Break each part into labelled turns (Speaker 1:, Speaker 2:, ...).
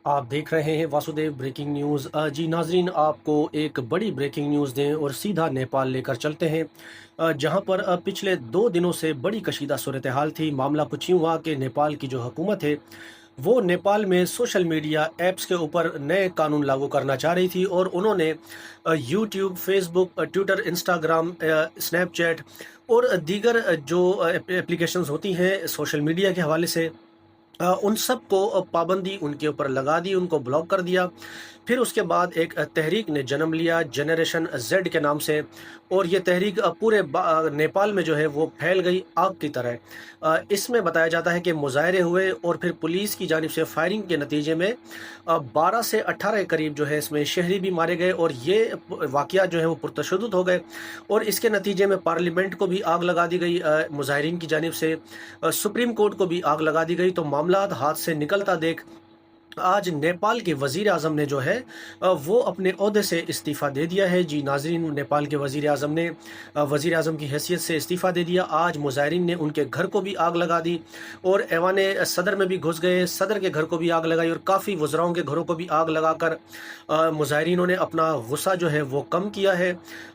Speaker 1: आप देख रहे हैं वासुदेव ब्रेकिंग न्यूज़। जी नाजरीन, आपको एक बड़ी ब्रेकिंग न्यूज़ दें और सीधा नेपाल लेकर चलते हैं, जहां पर पिछले 2 दिनों से बड़ी कशीदा सूरत हाल थी। मामला कुछ यूँ हुआ कि नेपाल की जो हुकूमत है वो नेपाल में सोशल मीडिया ऐप्स के ऊपर नए कानून लागू करना चाह रही थी, और उन्होंने YouTube, Facebook, Twitter, Instagram, Snapchat और दीगर जो एप्लीकेशंस होती हैं सोशल मीडिया के हवाले से, उन सब को पाबंदी उनके ऊपर लगा दी, उनको ब्लॉक कर दिया। फिर उसके बाद एक तहरीक ने जन्म लिया जनरेशन जेड के नाम से, और ये तहरीक पूरे नेपाल में जो है वो फैल गई आग की तरह। इसमें बताया जाता है कि मुजाहरे हुए और फिर पुलिस की जानिब से फायरिंग के नतीजे में 12 से 18 के करीब जो है इसमें शहरी भी मारे गए, और ये वाक़या जो है वो पुरतशद्दुद हो गए। और इसके नतीजे में पार्लियामेंट को भी आग लगा दी गई मुजाहिरीन की जानिब से, सुप्रीम कोर्ट को भी आग लगा दी गई। तो मामला हाथ से निकलता देख आज नेपाल के वज़ीर आज़म ने जो है वो अपने ओहदे से इस्तीफ़ा दे दिया है। जी नाज़रीन, नेपाल के वज़ीर आज़म ने वज़ीर आज़म की हैसियत से इस्तीफ़ा दे दिया। आज मुज़ाहिरीन ने उनके घर को भी आग लगा दी और ऐवान सदर में भी घुस गए, सदर के घर को भी आग लगाई, और काफ़ी वज़राओं के घरों को भी आग लगाकर मुज़ाहिरीनों ने अपना गुस्सा जो है वो कम किया है।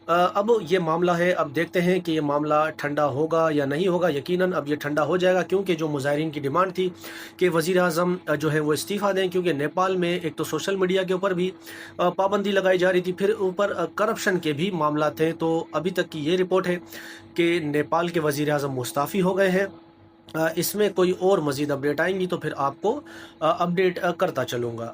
Speaker 1: अब ये मामला है, अब देखते हैं कि ये मामला ठंडा होगा या नहीं होगा। यकीनन अब ये ठंडा हो जाएगा, क्योंकि जो मुज़ाहिरीन की डिमांड थी कि वज़ीर आज़म जो है वो इस्तीफ़ा दें, क्योंकि नेपाल में एक तो सोशल मीडिया के ऊपर भी पाबंदी लगाई जा रही थी, फिर ऊपर करप्शन के भी मामला थे। तो अभी तक की ये रिपोर्ट है कि नेपाल के वज़ीर आज़म मुस्ताफ़ी हो गए हैं। इसमें कोई और मज़ीद अपडेट आएंगी तो फिर आपको अपडेट करता चलूँगा।